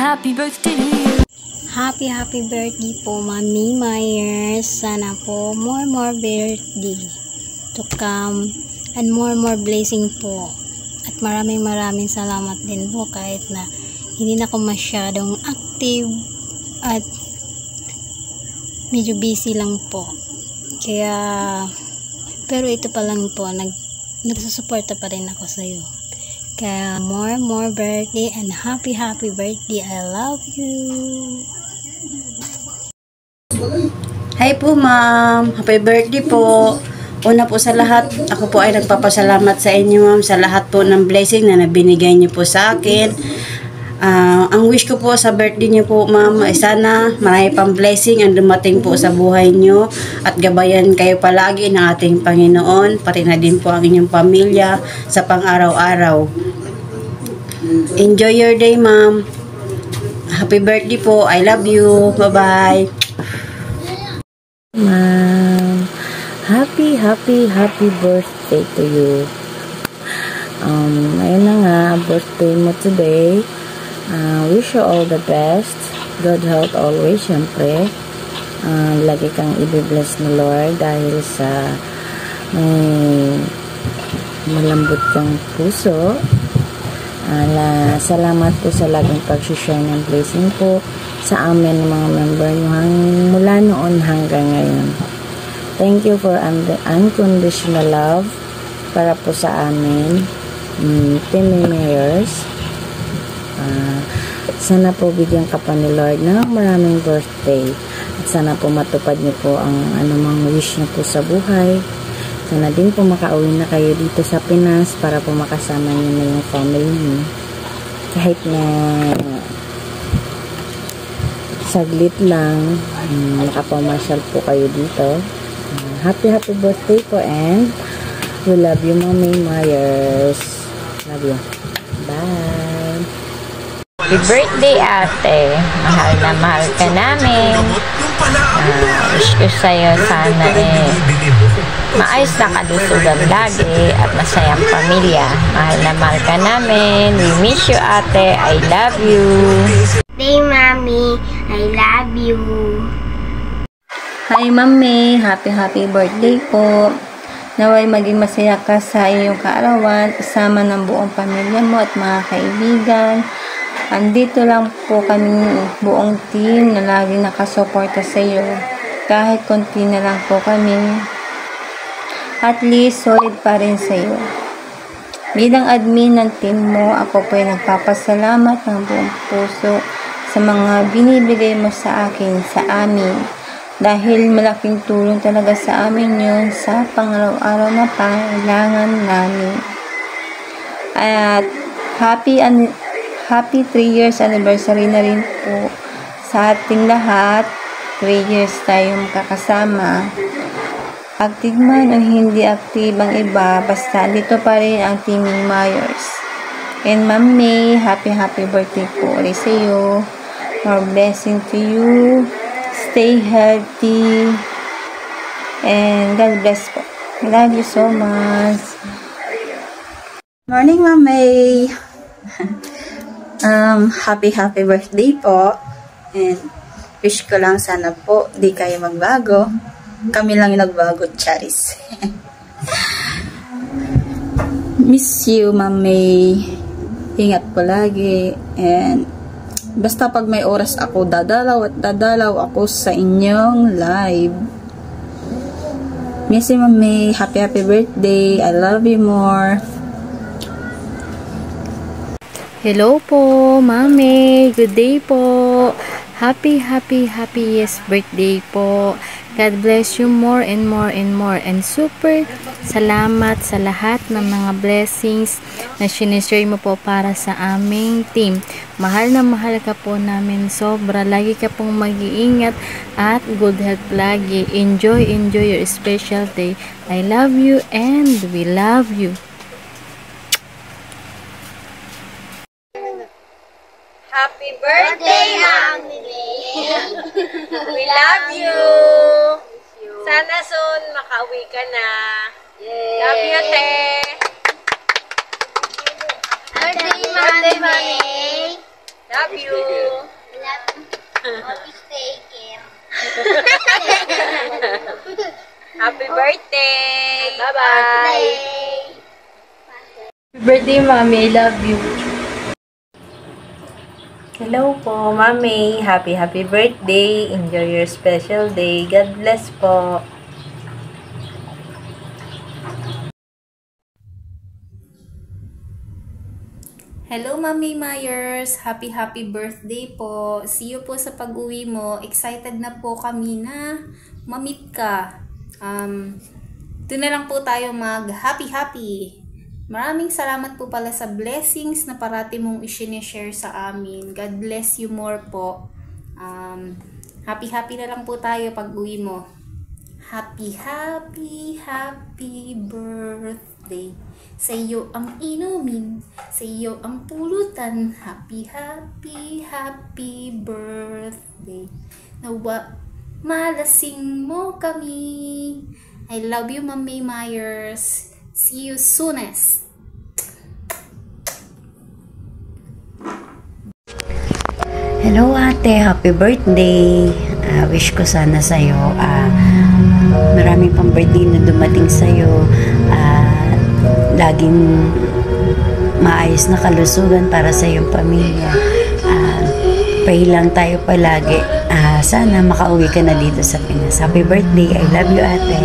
happy birthday to you. Happy birthday po, Mami Myers. Sana po more birthday to come and more blessing po. At maraming salamat din po kahit na hindi na ako masyadong active at medyo busy lang po. Kaya pero ito pa lang po, nagsusuporta pa rin ako sa iyo. Kaya more birthday and happy birthday. I love you. Hi po ma'am, happy birthday po. Una po sa lahat, ako po ay nagpapasalamat sa inyo ma'am sa lahat po ng blessing na nabinigay niyo po sa akin. Ang wish ko po sa birthday niyo po ma'am ay sana marami pang blessing ang dumating po sa buhay niyo at gabayan kayo palagi ng ating Panginoon, pati na din po ang inyong pamilya sa pang-araw-araw. Enjoy your day ma'am. Happy birthday po. I love you. Bye-bye. Ma'am, happy birthday to you. Ayun na nga, birthday mo today. Wish you all the best. Good health always, syempre. Lagi kang i-bless ni Lord dahil sa malambot kang puso. Salamat po sa laging pag-share ng blessing po sa amin ng mga member nyo mula noon hanggang ngayon. Thank you for unconditional love para po sa amin, Team Mayors. Sana po bigyan ka pa ni Lord ng maraming birthday at sana po matupad niyo po ang anumang wish niyo po sa buhay. Sana din po makauwi na kayo dito sa Pinas para po makasama niyo na yung family niyo. Kahit na saglit lang, makapamasyal po kayo dito. Happy birthday po and we love you, Mami Myers. Love you. Bye. Happy birthday, ate. Mahal na mahal ka namin. Wish ko sa'yo sana maayos na kalusugan lagi at masayang pamilya. Mahal na mahal ka namin. We miss you, ate. I love you. Hey, Mami. I love you. Hi, Mami. Happy birthday po. Naway maging masaya ka sa iyong kaarawan, kasama ng buong pamilya mo at mga kaibigan. Andito lang po kami buong team na laging nakasuporta sa iyo. Kahit konti na lang po kami, at least solid pa rin sa iyo. Bilang admin ng team mo, ako po ay nagpapasalamat ng buong puso sa mga binibigay mo sa akin, sa amin. Dahil malaking tulong talaga sa amin yun sa pang-araw-araw na pangailangan namin. At happy 3 years anniversary na rin po sa ating lahat. 3 years tayong kakasama. Active man o hindi active ang iba, basta dito pa rin ang Team Myers. And Ma'am May, happy birthday po ulit sa iyo. More blessing to you. Stay healthy. And God bless po. I love you so much. Morning Ma'am May. Happy birthday po. And wish ko lang sana po di kayo magbago. Kami lang yung nagbago, Charis. Miss you, Ma'am May. Ingat po lagi. And basta pag may oras ako, dadalaw ako sa inyong live. Miss you, Ma'am May. Happy birthday. I love you more. Hello po, Mami. Good day po. Happiest birthday po. God bless you more and more. And super salamat sa lahat ng mga blessings na sinishare mo po para sa aming team. Mahal na mahal ka po namin sobra. Lagi ka pong mag-iingat at good health lagi. Enjoy your special day. I love you and we love you. Happy birthday, Mami. We love you. Sana soon makauwi ka na. Love you, te. Birthday, Mami. Love you. Always take care. Happy birthday. Bye-bye. Bye. Happy birthday, Mami. I love you. Hello po, Mami. Happy birthday. Enjoy your special day. God bless po. Hello, Mami Myers! Happy birthday po! See you po sa pag-uwi mo. Excited na po kami na ma-meet ka. Doon na lang po tayo mag-happy. Maraming salamat po pala sa blessings na parati mong i-share sa amin. God bless you more po. Happy na lang po tayo pag-uwi mo. Happy birthday. Sa iyo ang inumin, sa iyo ang pulutan. Happy birthday. Nawa malasing mo kami. I love you, Mami Myers. See you soonest. Hello ate, happy birthday. Wish ko sana sa'yo maraming pang birthday na dumating sa'yo. Laging maayos na kalusugan para sa iyong pamilya. Pray lang tayo palagi. Sana makauwi ka na dito sa Pinas. Happy birthday. I love you ate.